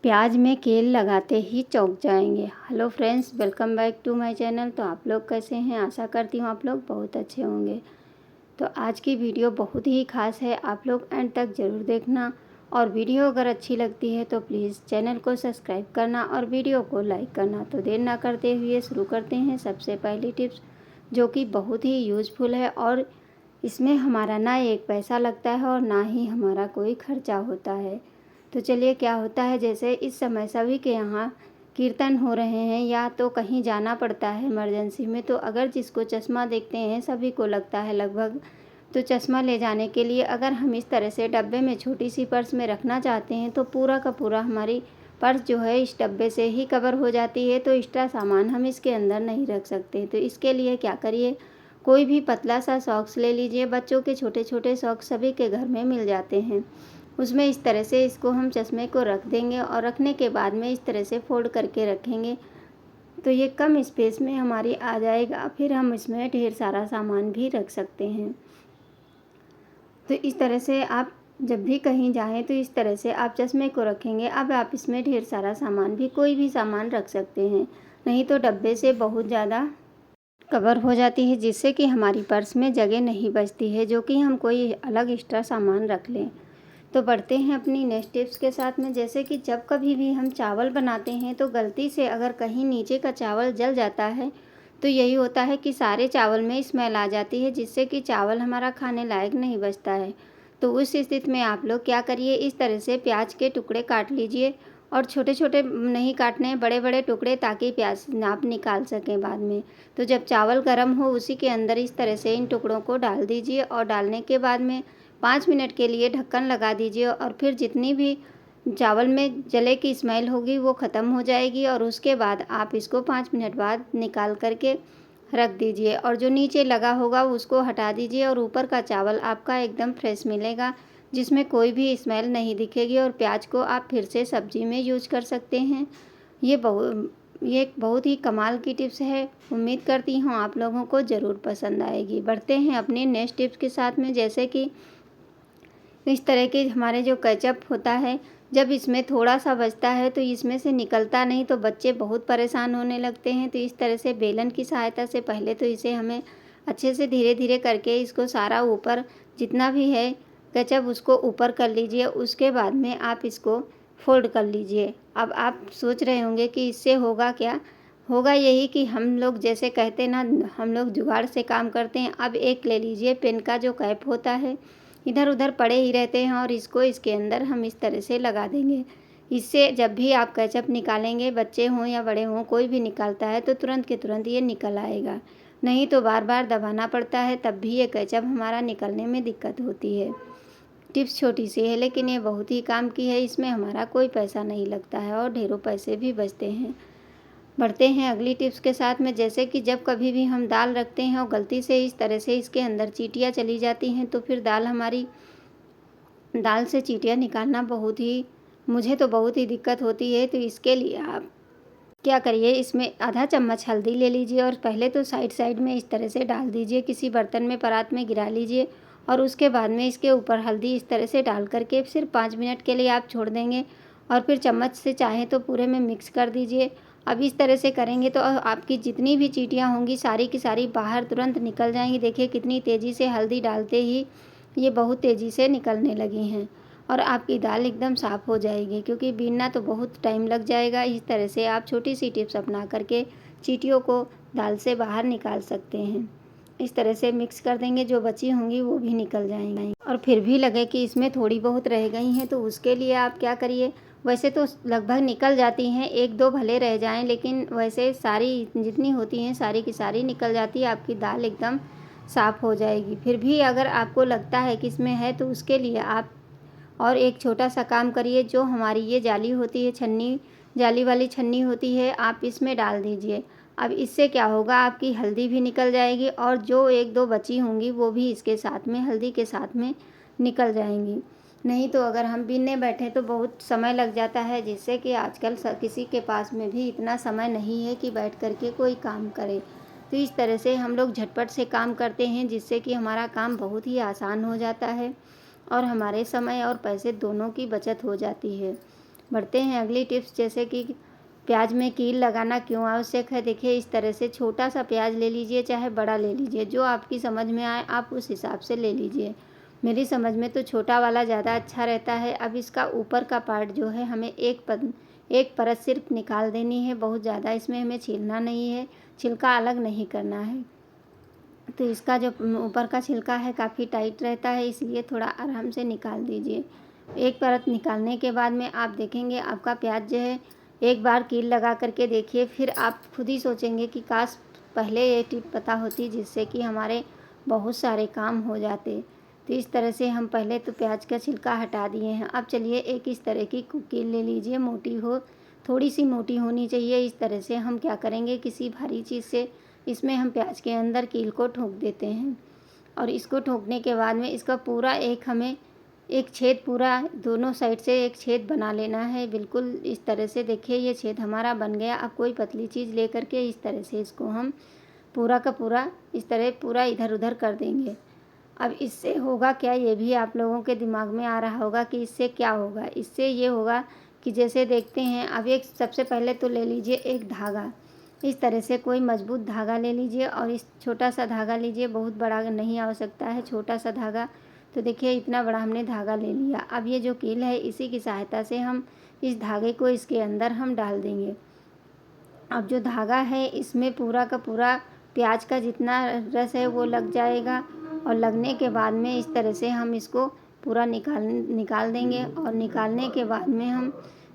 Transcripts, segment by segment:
प्याज में केल लगाते ही चौंक जाएंगे। Hello friends, welcome back to my channel. तो आप लोग कैसे हैं? आशा करती हूँ आप लोग बहुत अच्छे होंगे। तो आज की वीडियो बहुत ही ख़ास है, आप लोग एंड तक ज़रूर देखना। और वीडियो अगर अच्छी लगती है तो प्लीज़ चैनल को सब्सक्राइब करना और वीडियो को लाइक करना। तो देर ना करते हुए शुरू करते हैं सबसे पहली टिप्स, जो कि बहुत ही यूज़फुल है और इसमें हमारा ना एक पैसा लगता है और ना ही हमारा कोई खर्चा होता है। तो चलिए, क्या होता है, जैसे इस समय सभी के यहाँ कीर्तन हो रहे हैं या तो कहीं जाना पड़ता है इमरजेंसी में, तो अगर जिसको चश्मा देखते हैं सभी को लगता है लगभग, तो चश्मा ले जाने के लिए अगर हम इस तरह से डब्बे में छोटी सी पर्स में रखना चाहते हैं तो पूरा का पूरा हमारी पर्स जो है इस डब्बे से ही कवर हो जाती है। तो एक्स्ट्रा सामान हम इसके अंदर नहीं रख सकते। तो इसके लिए क्या करिए, कोई भी पतला सा सॉक्स ले लीजिए। बच्चों के छोटे छोटे सॉक्स सभी के घर में मिल जाते हैं। उसमें इस तरह से इसको हम चश्मे को रख देंगे और रखने के बाद में इस तरह से फोल्ड करके रखेंगे तो ये कम स्पेस में हमारी आ जाएगा। फिर हम इसमें ढेर सारा सामान भी रख सकते हैं। तो इस तरह से आप जब भी कहीं जाएं तो इस तरह से आप चश्मे को रखेंगे। अब आप इसमें ढेर सारा सामान भी, कोई भी सामान रख सकते हैं, नहीं तो डब्बे से बहुत ज़्यादा कवर हो जाती है, जिससे कि हमारी पर्स में जगह नहीं बचती है, जो कि हम कोई अलग एक्स्ट्रा सामान रख लें। तो बढ़ते हैं अपनी नेक्स्ट टिप्स के साथ में। जैसे कि जब कभी भी हम चावल बनाते हैं तो गलती से अगर कहीं नीचे का चावल जल जाता है तो यही होता है कि सारे चावल में स्मेल आ जाती है, जिससे कि चावल हमारा खाने लायक नहीं बचता है। तो उस स्थिति में आप लोग क्या करिए, इस तरह से प्याज के टुकड़े काट लीजिए और छोटे छोटे नहीं काटने, बड़े बड़े टुकड़े, ताकि प्याज आप निकाल सकें बाद में। तो जब चावल गर्म हो उसी के अंदर इस तरह से इन टुकड़ों को डाल दीजिए और डालने के बाद में 5 मिनट के लिए ढक्कन लगा दीजिए और फिर जितनी भी चावल में जले की स्मेल होगी वो ख़त्म हो जाएगी। और उसके बाद आप इसको 5 मिनट बाद निकाल करके रख दीजिए और जो नीचे लगा होगा उसको हटा दीजिए और ऊपर का चावल आपका एकदम फ्रेश मिलेगा, जिसमें कोई भी स्मेल नहीं दिखेगी। और प्याज को आप फिर से सब्जी में यूज कर सकते हैं। ये एक बहुत ही कमाल की टिप्स है। उम्मीद करती हूँ आप लोगों को ज़रूर पसंद आएगी। बढ़ते हैं अपने नेक्स्ट टिप्स के साथ में। जैसे कि इस तरह के हमारे जो केचप होता है, जब इसमें थोड़ा सा बचता है तो इसमें से निकलता नहीं, तो बच्चे बहुत परेशान होने लगते हैं। तो इस तरह से बेलन की सहायता से पहले तो इसे हमें अच्छे से धीरे धीरे करके इसको सारा ऊपर जितना भी है केचप उसको ऊपर कर लीजिए। उसके बाद में आप इसको फोल्ड कर लीजिए। अब आप सोच रहे होंगे कि इससे होगा क्या? होगा यही कि हम लोग जैसे कहते ना, हम लोग जुगाड़ से काम करते हैं। अब एक ले लीजिए, पेन का जो कैप होता है, इधर उधर पड़े ही रहते हैं और इसको इसके अंदर हम इस तरह से लगा देंगे। इससे जब भी आप केचप निकालेंगे, बच्चे हों या बड़े हों, कोई भी निकालता है तो तुरंत के तुरंत ये निकल आएगा। नहीं तो बार बार दबाना पड़ता है, तब भी ये केचप हमारा निकलने में दिक्कत होती है। टिप्स छोटी सी है लेकिन ये बहुत ही काम की है। इसमें हमारा कोई पैसा नहीं लगता है और ढेरों पैसे भी बचते हैं। बढ़ते हैं अगली टिप्स के साथ में। जैसे कि जब कभी भी हम दाल रखते हैं और गलती से इस तरह से इसके अंदर चींटियाँ चली जाती हैं तो फिर दाल से चींटियाँ निकालना मुझे तो बहुत ही दिक्कत होती है। तो इसके लिए आप क्या करिए, इसमें आधा चम्मच हल्दी ले लीजिए और पहले तो साइड साइड में इस तरह से डाल दीजिए, किसी बर्तन में परात में गिरा लीजिए और उसके बाद में इसके ऊपर हल्दी इस तरह से डाल करके सिर्फ 5 मिनट के लिए आप छोड़ देंगे और फिर चम्मच से चाहें तो पूरे में मिक्स कर दीजिए। अब इस तरह से करेंगे तो आपकी जितनी भी चींटियाँ होंगी सारी की सारी बाहर तुरंत निकल जाएंगी। देखिए कितनी तेज़ी से हल्दी डालते ही ये बहुत तेज़ी से निकलने लगी हैं और आपकी दाल एकदम साफ़ हो जाएगी, क्योंकि बीनना तो बहुत टाइम लग जाएगा। इस तरह से आप छोटी सी टिप्स अपना करके चींटियों को दाल से बाहर निकाल सकते हैं। इस तरह से मिक्स कर देंगे, जो बची होंगी वो भी निकल जाएंगी। और फिर भी लगे कि इसमें थोड़ी बहुत रह गई हैं तो उसके लिए आप क्या करिए, वैसे तो लगभग निकल जाती हैं, एक दो भले रह जाएं, लेकिन वैसे सारी जितनी होती हैं सारी की सारी निकल जाती है, आपकी दाल एकदम साफ़ हो जाएगी। फिर भी अगर आपको लगता है कि इसमें है तो उसके लिए आप और एक छोटा सा काम करिए, जो हमारी ये जाली होती है, छन्नी, जाली वाली छन्नी होती है, आप इसमें डाल दीजिए। अब इससे क्या होगा, आपकी हल्दी भी निकल जाएगी और जो एक दो बची होंगी वो भी इसके साथ में, हल्दी के साथ में निकल जाएंगी। नहीं तो अगर हम बीनने बैठे तो बहुत समय लग जाता है, जिससे कि आजकल किसी के पास में भी इतना समय नहीं है कि बैठ करके कोई काम करे। तो इस तरह से हम लोग झटपट से काम करते हैं, जिससे कि हमारा काम बहुत ही आसान हो जाता है और हमारे समय और पैसे दोनों की बचत हो जाती है। बढ़ते हैं अगली टिप्स, जैसे कि प्याज में कील लगाना क्यों आवश्यक है। देखिए इस तरह से छोटा सा प्याज ले लीजिए, चाहे बड़ा ले लीजिए, जो आपकी समझ में आए आप उस हिसाब से ले लीजिए। मेरी समझ में तो छोटा वाला ज़्यादा अच्छा रहता है। अब इसका ऊपर का पार्ट जो है हमें एक परत सिर्फ निकाल देनी है, बहुत ज़्यादा इसमें हमें छीलना नहीं है, छिलका अलग नहीं करना है। तो इसका जो ऊपर का छिलका है काफ़ी टाइट रहता है, इसलिए थोड़ा आराम से निकाल दीजिए। एक परत निकालने के बाद में आप देखेंगे आपका प्याज जो है, एक बार कील लगा करके देखिए, फिर आप खुद ही सोचेंगे कि काश पहले ये टिप पता होती, जिससे कि हमारे बहुत सारे काम हो जाते। तो इस तरह से हम पहले तो प्याज का छिलका हटा दिए हैं। अब चलिए एक इस तरह की कील ले लीजिए, मोटी हो, थोड़ी सी मोटी होनी चाहिए। इस तरह से हम क्या करेंगे, किसी भारी चीज़ से इसमें हम प्याज के अंदर कील को ठोक देते हैं। और इसको ठोकने के बाद में इसका पूरा हमें एक छेद, पूरा दोनों साइड से एक छेद बना लेना है, बिल्कुल इस तरह से। देखिए ये छेद हमारा बन गया। अब कोई पतली चीज़ ले करके इस तरह से इसको हम पूरा का पूरा इस तरह पूरा इधर उधर कर देंगे। अब इससे होगा क्या, ये भी आप लोगों के दिमाग में आ रहा होगा कि इससे क्या होगा। इससे ये होगा कि जैसे देखते हैं, अब एक सबसे पहले तो ले लीजिए एक धागा, इस तरह से कोई मजबूत धागा ले लीजिए और इस छोटा सा धागा लीजिए, बहुत बड़ा नहीं आवश्यकता है, छोटा सा धागा। तो देखिए इतना बड़ा हमने धागा ले लिया। अब ये जो कील है इसी की सहायता से हम इस धागे को इसके अंदर हम डाल देंगे। अब जो धागा है इसमें पूरा का पूरा प्याज का जितना रस है वो लग जाएगा, और लगने के बाद में इस तरह से हम इसको पूरा निकाल देंगे। और निकालने के बाद में हम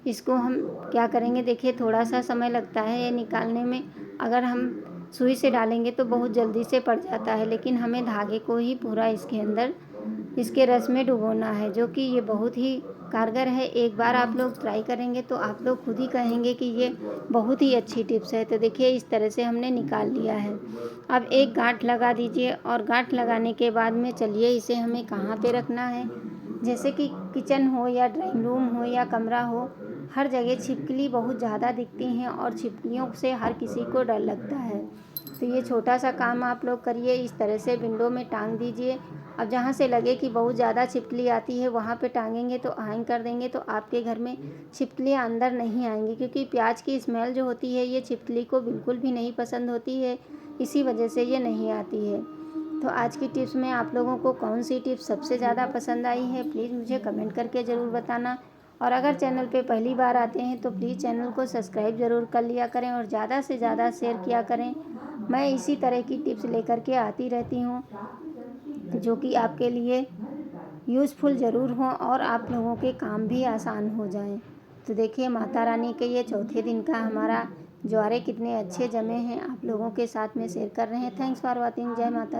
इसको हम क्या करेंगे, देखिए थोड़ा सा समय लगता है ये निकालने में। अगर हम सुई से डालेंगे तो बहुत जल्दी से पड़ जाता है, लेकिन हमें धागे को ही पूरा इसके अंदर इसके रस में डुबोना है, जो कि ये बहुत ही कारगर है। एक बार आप लोग ट्राई करेंगे तो आप लोग खुद ही कहेंगे कि ये बहुत ही अच्छी टिप्स है। तो देखिए इस तरह से हमने निकाल लिया है। अब एक गांठ लगा दीजिए, और गांठ लगाने के बाद में चलिए इसे हमें कहाँ पे रखना है, जैसे कि किचन हो या ड्राइंग रूम हो या कमरा हो, हर जगह छिपकली बहुत ज़्यादा दिखती हैं और छिपकलियों से हर किसी को डर लगता है। तो ये छोटा सा काम आप लोग करिए, इस तरह से विंडो में टांग दीजिए। अब जहाँ से लगे कि बहुत ज़्यादा छिपकली आती है वहाँ पे टांगेंगे तो हैंग कर देंगे तो आपके घर में छिपकलियाँ अंदर नहीं आएंगी, क्योंकि प्याज की स्मेल जो होती है ये छिपकली को बिल्कुल भी नहीं पसंद होती है, इसी वजह से ये नहीं आती है। तो आज की टिप्स में आप लोगों को कौन सी टिप्स सबसे ज़्यादा पसंद आई है, प्लीज़ मुझे कमेंट करके ज़रूर बताना। और अगर चैनल पे पहली बार आते हैं तो प्लीज़ चैनल को सब्सक्राइब ज़रूर कर लिया करें और ज़्यादा से ज़्यादा शेयर किया करें। मैं इसी तरह की टिप्स लेकर के आती रहती हूँ, जो कि आपके लिए यूज़फुल ज़रूर हों और आप लोगों के काम भी आसान हो जाएं। तो देखिए माता रानी के ये चौथे दिन का हमारा ज्वारे कितने अच्छे जमे हैं, आप लोगों के साथ में शेयर कर रहे हैं। Thanks for watching. जय माता।